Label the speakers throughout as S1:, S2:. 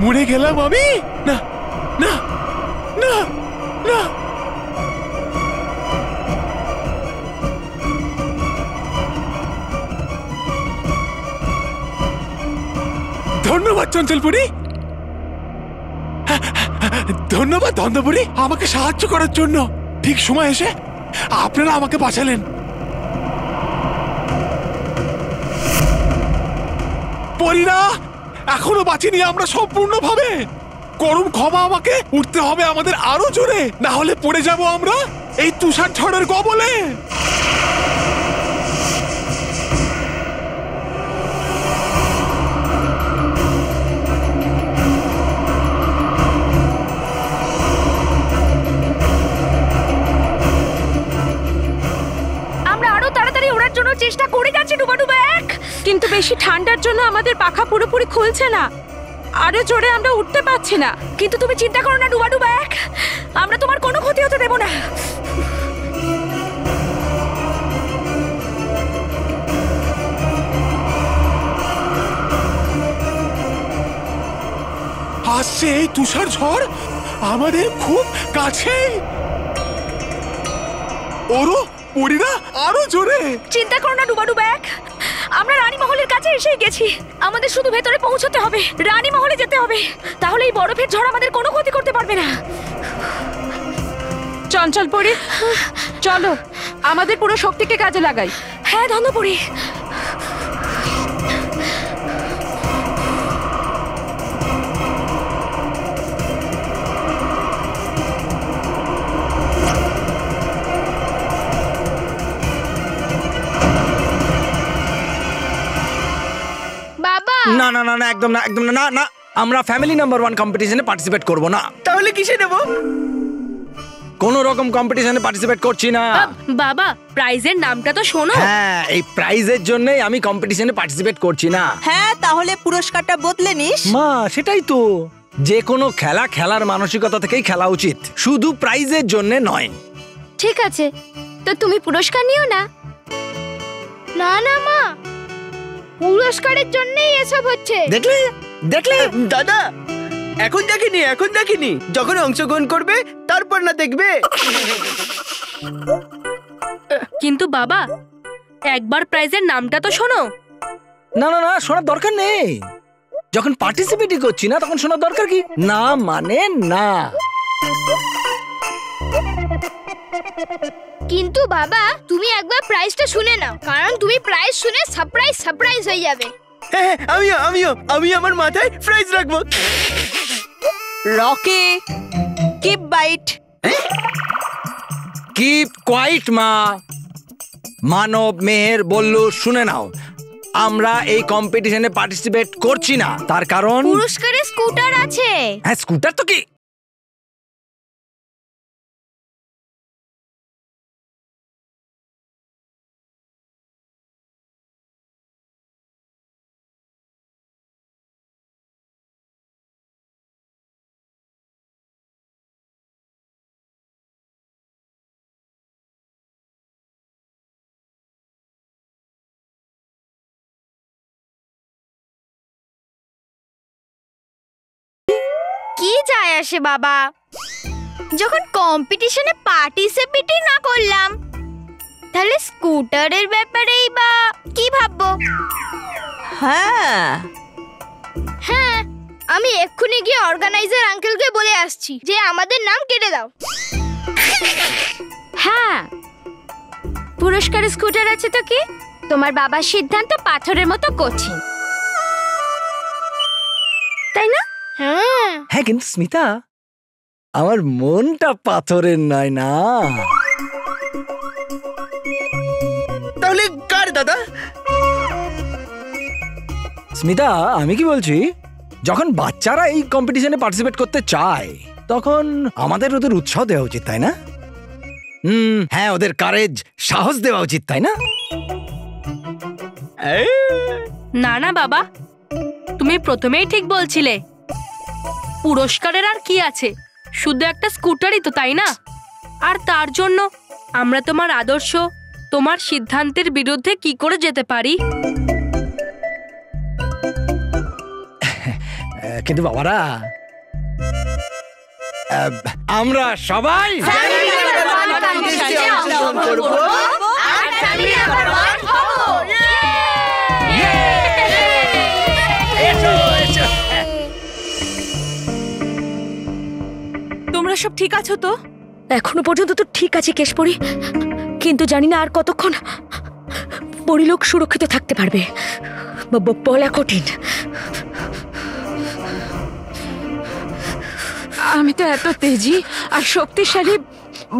S1: মরে গেলাম আমি? না না না না, ধন্যবাদ চঞ্চলপুরি, ধন্যবাদ ধন্যপুরি আমাকে সাহায্য করার জন্য। ঠিক সময় এসে আপনারা আমাকে বাঁচালেন। পরীরা, এখনো বাঁচিনি আমরা সম্পূর্ণভাবে। করুন ক্ষমা আমাকে, উঠতে হবে আমাদের আরো জোরে, না হলে পড়ে যাব আমরা এই তুষার ঝড়ের কবলে।
S2: চেষ্টা করে যাচ্ছি ডুবাডুবা এক, কিন্তু বেশি ঠান্ডার জন্য আমাদের পাখা পুরোপুরি খুলছে না, আরো জোরে আমরা উঠতে পারছি না। কিন্তু তুমি চিন্তা করো না ডুবাডুবা এক, আমরা তোমার কোনো ক্ষতি হতে দেব না।
S1: আসছে এই তুষার ঝড় আমাদের খুব কাছে। ওরো পরীরা, আরো জোরে।
S2: চিন্তা করো না ডুবাডুবা এক, আমরা রানী মহলের কাছে এসেই গেছি। আমাদের শুধু ভেতরে পৌঁছতে হবে, রানী মহলে যেতে হবে, তাহলে এই বরফের ঝড় আমাদের কোনো ক্ষতি করতে পারবে না। চঞ্চলপুরি, চলো আমাদের পুরো শক্তিকে কাজে লাগাই। হ্যাঁ ধন্যপুরি।
S3: না না না না, একদম না, একদম না, না। আমরা ফ্যামিলি নাম্বার 1 কম্পিটিশনে পার্টিসিপেট করব না।
S4: তাহলে কিসে নেব?
S3: কোন রকম কম্পিটিশনে পার্টিসিপেট করছি না।
S2: বাবা, প্রাইজের নামটা তো শোনো।
S3: হ্যাঁ, এই প্রাইজের জন্যই আমি কম্পিটিশনে পার্টিসিপেট করছি না।
S4: হ্যাঁ, তাহলে পুরস্কারটা বদলে নিস।
S3: মা, সেটাই তো, যে কোনো খেলা খেলার মানসিকতা থেকেই খেলা উচিত, শুধু প্রাইজের জন্য নয়।
S2: ঠিক আছে, তো তুমি পুরস্কার নিও না। না না মা, পুরস্কারের জন্যই এসব হচ্ছে।
S3: দেখলে দেখলে
S4: দাদা, এখন দেখিনি, এখন দেখিনি, যখন অংশগ্রহণ করবে তারপর না দেখবে।
S2: কিন্তু বাবা, একবার প্রাইজের নামটা তো শোনো।
S3: না না না, শোনার দরকার নেই। যখন পার্টিসিপেটই করছি না তখন শোনার দরকার কি? না মানে না।
S5: কিন্তু বাবা, তুমি একবার প্রাইজটা শুনে নাও, কারণ তুমি প্রাইজ শুনে সারপ্রাইজ হয়ে যাবে।
S4: হ্যাঁ, আমি আমার মাথায় প্রাইজ রাখবো। Rocky, keep bite.
S3: Keep quiet মা। মানব, মেহের, বল্লু, শুনে নাও, আমরা এই কম্পিটিশনে পার্টিসিপেট করছি না। তার কারণ
S5: পুরস্কারে স্কুটার আছে।
S3: হ্যাঁ, স্কুটার তো কি?
S5: কি যায় আসে বাবা, যখন কম্পিটিশনে পার্টিসিপেটই না করলাম, তাহলে স্কুটারের ব্যাপারেই বা কি ভাববো?
S4: হ্যাঁ
S5: হ্যাঁ, আমি এক্ষুনি গিয়ে অর্গানাইজার আঙ্কেলকে বলে আসছি যে আমাদের নাম কেটে দাও।
S2: হ্যাঁ, পুরস্কারে স্কুটার আছে তো কি? তোমার বাবার সিদ্ধান্ত পাথরের মতো কঠিন, তাই না?
S5: হ্যাঁ
S3: হ্যাঁ, কিন্তু স্মিতা, আমার মনটা পাথরের নয় না।
S4: তাহলে কার দাদা?
S3: স্মিতা, আমি কি বলছি, যখন বাচ্চারা এই কম্পিটিশনে পার্টিসিপেট করতে চায় তখন আমাদের ওদের উৎসাহ দেওয়া উচিত, তাই না? হ্যাঁ, ওদের কারেজ, সাহস দেওয়া উচিত, তাই না?
S2: না না বাবা, তুমি প্রথমেই ঠিক বলছিলে। পুরস্কারের আর কি আছে, শুধু একটা স্কুটারই তো, তাই না? আর তার জন্য আমরা তোমার আদর্শ, তোমার সিদ্ধান্তের বিরুদ্ধে কি করে যেতে পারি?
S3: কিন্তু বাবারা, আমরা সবাই
S6: তোমরা সব ঠিক আছো তো?
S7: এখনো পর্যন্ত তো ঠিক আছে কেশপরি, কিন্তু জানি না আর কতক্ষণ পরিলোক সুরক্ষিত থাকতে পারবে। বলা কঠিন।
S6: আমি তো এত তেজি আর শক্তিশালী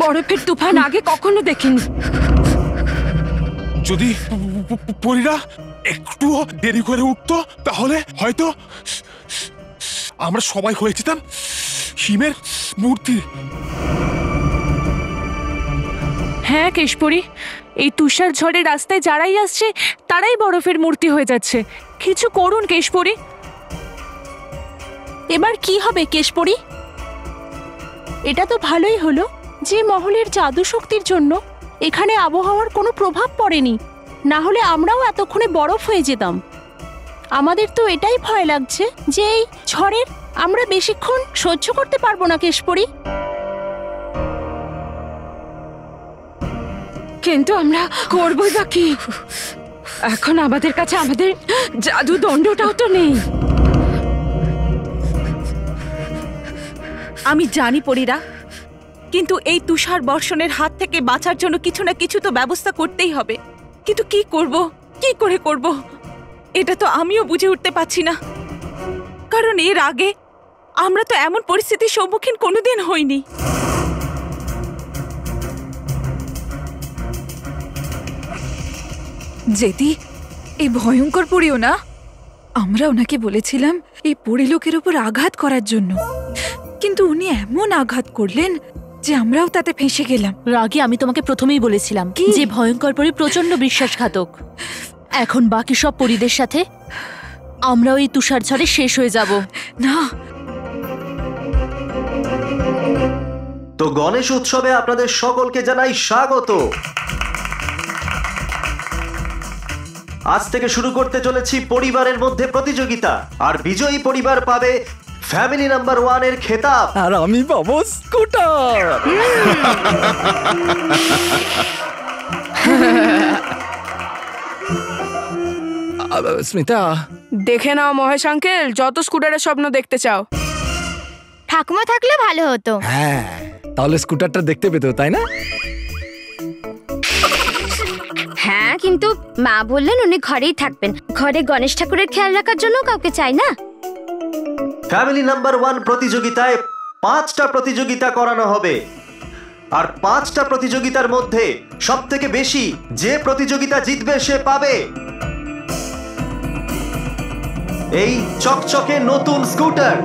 S6: বরফের তুফান আগে কখনো দেখিনি।
S1: যদি পরীরা একটুও দেরি করে উঠতো তাহলে হয়তো আমরা সবাই হয়ে যেতাম হিমের মূর্তি।
S6: হ্যাঁ কেশপরি, এই তুষার ঝড়ে রাস্তায় যারাই আসছে তারাই বরফের মূর্তি হয়ে যাচ্ছে। কিছু করুন কেশপরি। এবার কি হবে কেশপরি? এটা তো ভালোই হলো যে মহলের জাদু শক্তির জন্য এখানে আবহাওয়ার কোনো প্রভাব পড়েনি, না হলে আমরাও এতক্ষণে বরফ হয়ে যেতাম। আমাদের তো এটাই ভয় লাগছে যে এই ঝড়ের আমরা বেশিক্ষণ সহ্য করতে পারবো না কেশপরি। কিন্তু আমরা করবই বা কি? এখন আমাদের কাছে আমাদের জাদু দণ্ডটাও তো নেই।
S8: আমি জানি পরীরা, কিন্তু এই তুষার বর্ষণের হাত থেকে বাঁচার জন্য কিছু না কিছু তো ব্যবস্থা করতেই হবে। কিন্তু কি করব, কি করে করব, এটা তো আমিও বুঝে উঠতে পারছি না। কারণ এর আগে আমরা তো এমন পরিস্থিতির সম্মুখীন কোনোদিন হইনি।
S6: জেদি, এই ভয়ঙ্কর পরিও না, আমরা ওনাকে বলেছিলাম এই পরিলোকের উপর আঘাত করার জন্য, কিন্তু উনি এমন আঘাত করলেন যে আমরাও তাতে ফেঁসে গেলাম।
S8: রাগে আমি তোমাকে প্রথমেই বলেছিলাম যে ভয়ঙ্কর পরি প্রচন্ড বিশ্বাসঘাতক। এখন বাকি সব পরিদের সাথে আমরাও এই তুষার ঝড়ে শেষ হয়ে যাব।
S6: না,
S9: তো গণেশ উৎসবে আপনাদের সকলকে জানাই স্বাগত। আজ থেকে শুরু করতে চলেছি পরিবারের মধ্যে প্রতিযোগিতা, আর বিজয়ী পরিবার পাবে ফ্যামিলি নাম্বার 1 এর খেতাব।
S3: আর আমি পাবো স্কুটার। স্মিতা,
S2: দেখে নাও মহেশ আঙ্কেল, যত স্কুটারের স্বপ্ন দেখতে চাও।
S5: ঠাকুমা থাকলে ভালো হতো।
S3: হ্যাঁ, তাহলে স্কুটারটা দেখতে পেতো, তাই না?
S7: হ্যাঁ, কিন্তু মা বললেন উনি ঘরেই থাকবেন। ঘরে গণেশ ঠাকুরের খেয়াল রাখার জন্য কাউকে চাই না।
S9: ফ্যামিলি নাম্বার 1 প্রতিযোগিতায় 5টা প্রতিযোগিতা করানো হবে, আর 5টা প্রতিযোগিতার মধ্যে সবথেকে বেশি যে প্রতিযোগিতা জিতবে সে পাবে এই চকচকে নতুন স্কুটার।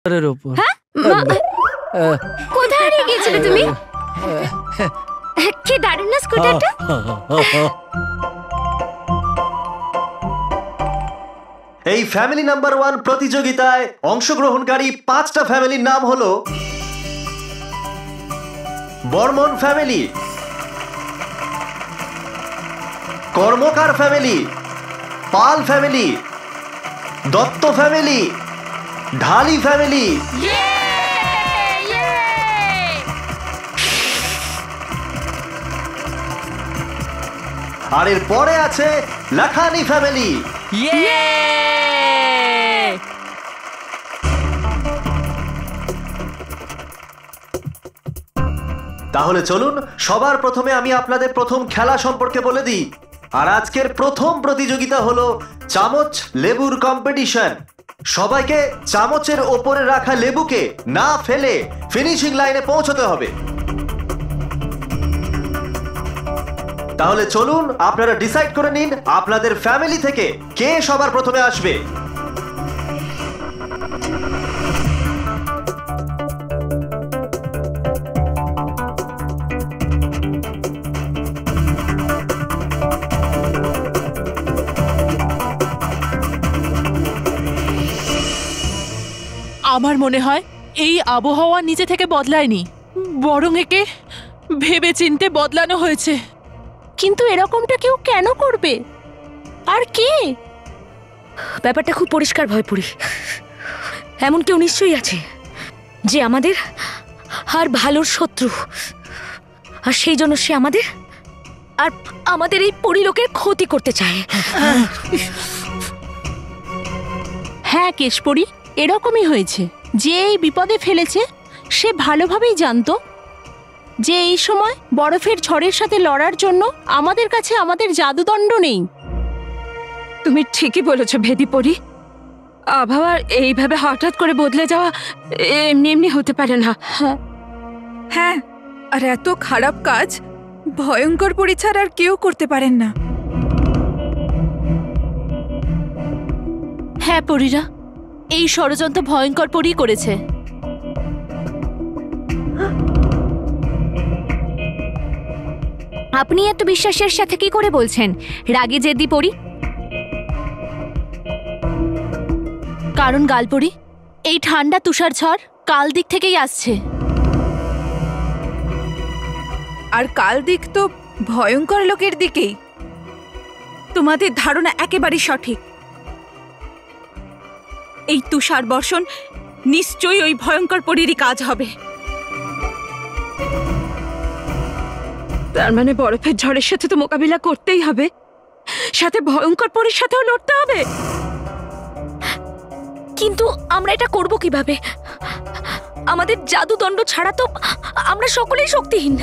S3: এর উপর।
S5: কোথায় হারিয়ে গিয়েছিলে তুমি? কি দারুণ না স্কুটারটা।
S9: এই ফ্যামিলি নাম্বার 1 প্রতিযোগিতায় অংশগ্রহণকারী 5টা ফ্যামিলির নাম হলো বর্মন ফ্যামিলি, কর্মকার ফ্যামিলি, পাল ফ্যামিলি, দত্ত ফ্যামিলি, ঢালি ফ্যামিলি। আর এর পরে আছে লাখানি ফ্যামিলি। তাহলে চলুন সবার প্রথমে আমি আপনাদের প্রথম খেলা সম্পর্কে বলে দিই। আর আজকের প্রথম প্রতিযোগিতা হলো চামচ লেবুর কম্পিটিশন। সবাইকে চামচের ওপরে রাখা লেবুকে না ফেলে ফিনিশিং লাইনে পৌঁছতে হবে। তাহলে চলুন আপনারা ডিসাইড করে নিন আপনাদের ফ্যামিলি থেকে কে সবার প্রথমে আসবে।
S6: আমার মনে হয় এই আবহাওয়া নিজে থেকে বদলায়নি, বরং একে ভেবে চিনতে বদলানো হয়েছে। কিন্তু এরকমটা কেউ কেন করবে? আর কে?
S7: ব্যাপারটা খুব পরিষ্কার ভয়পুরি। এমন কেউ নিশ্চয়ই আছে যে আমাদের আর ভালোর শত্রু, আর সেই জন্য সে আমাদের এই পরিলোকের ক্ষতি করতে চায়।
S6: হ্যাঁ কেশপরি, এরকমই হয়েছে। যে এই বিপদে ফেলেছে সে ভালোভাবেই জানতো যে এই সময় বরফের ঝড়ের সাথে লড়ার জন্য আমাদের কাছে আমাদের জাদুদণ্ড নেই।
S7: তুমি ঠিকই বলেছ ভেদিপরি। আবহাওয়া এইভাবে হঠাৎ করে বদলে যাওয়া এমনি এমনি হতে পারে না।
S8: হ্যাঁ, আর এত খারাপ কাজ ভয়ঙ্কর পরি ছাড়া আর কেউ করতে পারেন না।
S6: হ্যাঁ পরীরা, এই ষড়যন্ত্র ভয়ঙ্কর পরি করেছে।
S7: আপনি এত বিশ্বাসের সাথে কি করে বলছেন রাগে জেদি পরি?
S6: কারণ গালপরি, এই ঠান্ডা তুষার ঝড় কাল দিক থেকেই আসছে।
S8: আর কাল দিক তো ভয়ঙ্কর লোকের দিকেই। তোমাদের ধারণা একেবারেই সঠিক। এই তুষার বর্ষণ নিশ্চয়ই ওই ভয়ঙ্কর পরীরই কাজ হবে।
S7: তার মানে বরফের ঝড়ের সাথে তো মোকাবিলা করতেই হবে, সাথে ভয়ঙ্কর পরীর সাথেও লড়তে হবে। কিন্তু আমরা এটা করব কিভাবে? আমাদের জাদুদণ্ড ছাড়া তো আমরা সকলেই শক্তিহীন।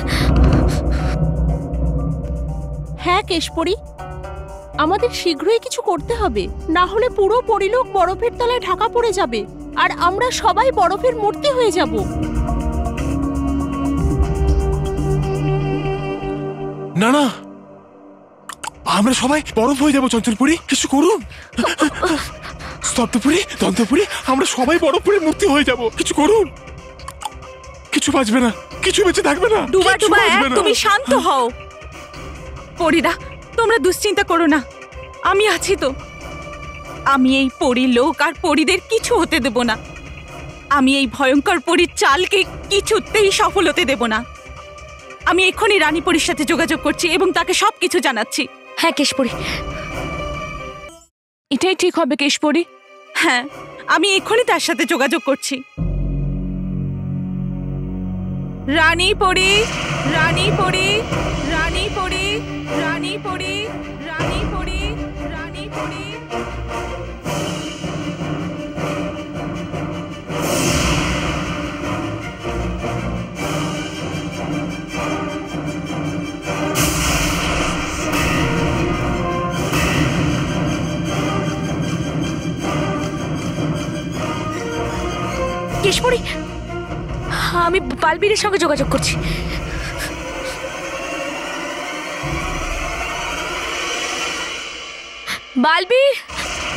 S6: হ্যাঁ কেশপরি, আমাদের শীঘ্রই কিছু করতে হবে, না হলে পুরো পরিলোক বরফের তলায় ঢাকা পড়ে যাবে আর আমরা সবাই বরফের মূর্তি হয়ে যাব।
S1: না না, আমরা সবাই বরফ হয়ে যাবো। চঞ্চলপুরি, কিছু করুন। স্তব্ধপুরি, দন্তপুরি, আমরা সবাই বরফপুরি মূর্তি হয়ে যাব। কিছু করুন। কিছু বাঁচবে না, কিছু বেঁচে থাকবে না।
S8: ডুবা
S1: কিচ্ছু
S8: ডুবা,
S1: বাঁচবে না।
S8: তুমি শান্ত হও। পরীরা, তোমরা দুশ্চিন্তা করো না, আমি আছি তো। আমি এই পরী লোক আর পরীদের কিছু হতে দেব না। আমি এই ভয়ঙ্কর পরীর চালকে কিছুতেই সফল হতে দেব না। আমি এক্ষুনি রানী পরীর সাথে যোগাযোগ করছি এবং তাকে সবকিছু জানাচ্ছি।
S7: হ্যাঁ কেশপরি,
S6: এটাই ঠিক হবে কেশপরি।
S8: হ্যাঁ, আমি এক্ষুনি তার সাথে যোগাযোগ করছি। রানী পরী, রানী পরী, রানী পরী, রানী পরী, রানী পরী, রানী পরী।
S7: কেশপরি, আমি বালবীরের সঙ্গে যোগাযোগ করছি। বালবীর,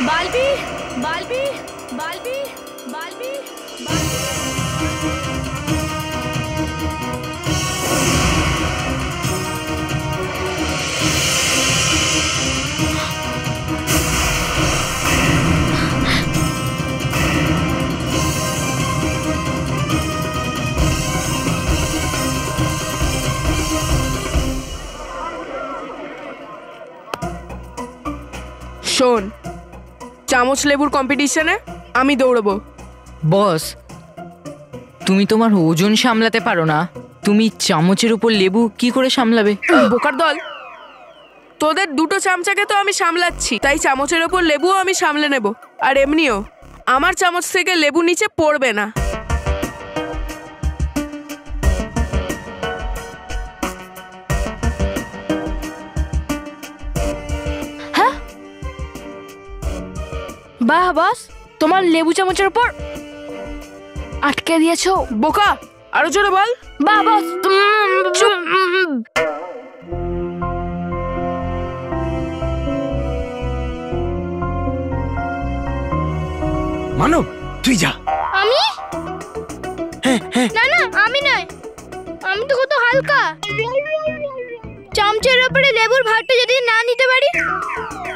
S7: বালবীর, বালবীর, বালবীর, বালবীর, বালবীর।
S2: চামচ লেবুর কম্পিটিশনে আমি দৌড়বো।
S10: বস, তুমি তোমার ওজন সামলাতে পারো না, তুমি চামচের উপর লেবু কি করে সামলাবে?
S2: বোকার দল, তোদের দুটো চামচাকে তো আমি সামলাচ্ছি, তাই চামচের ওপর লেবুও আমি সামলে নেব। আর এমনিও আমার চামচ থেকে লেবু নিচে পড়বে না।
S7: হ্যাঁ, বাহ বস, তোমার লেবু চামচের উপর আটকে দিয়েছো।
S2: বোকা, আরো জোরে বল।
S7: বাহ বস।
S3: মানব, তুই যা।
S5: আমি না না, আমি নয়, আমি তো কত হালকা। চামচের ওপরে লেবুর ভাগটা যদি না নিতে পারি।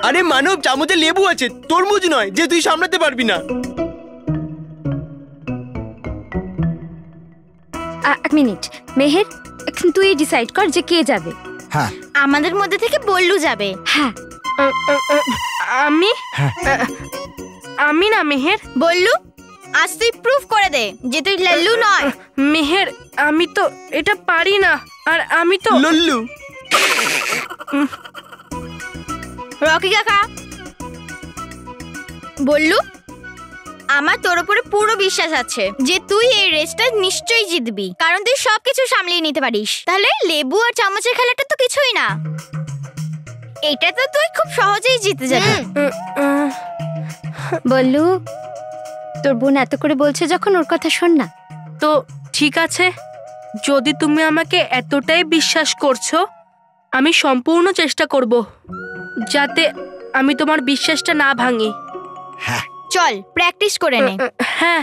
S4: আরে মানব, চামচে লেবু আছে, তরমুজ নয় যে তুই সামলাতে পারবি না।
S11: এক মিনিট মেহের, এখন তুই ডিসাইড কর যে কে যাবে।
S3: হ্যাঁ,
S5: আমাদের মধ্যে থেকে বল্লু যাবে।
S11: হ্যাঁ,
S2: আমি
S3: হ্যাঁ।
S2: আমি না মেহের।
S5: বল্লু, আজ তুই প্রুফ করে দে যে তুই লল্লু নয়।
S2: মেহের, আমি তো এটা পারি না। আর আমি তো
S4: লল্লু।
S5: রকি কাকা, বল্লু, আমার তোর উপরে পুরো বিশ্বাস আছে যে তুই এই রেসটা নিশ্চয়ই জিতবি, কারণ তুই সবকিছু সামলিয়ে নিতে পারিস। তাহলে লেবু আর চামচের খেলাটা তো কিছুই না, এটা তো তুই খুব সহজেই জিতে যাবি।
S11: বল্লু, তোর বোন এত করে বলছে যখন ওর কথা শোন না।
S2: তো ঠিক আছে, যদি তুমি আমাকে এতটাই বিশ্বাস করছো, আমি সম্পূর্ণ চেষ্টা করব যাতে আমি তোমার বিশ্বাসটা না ভাঙি।
S5: চল প্র্যাকটিস করে নে।
S2: হ্যাঁ।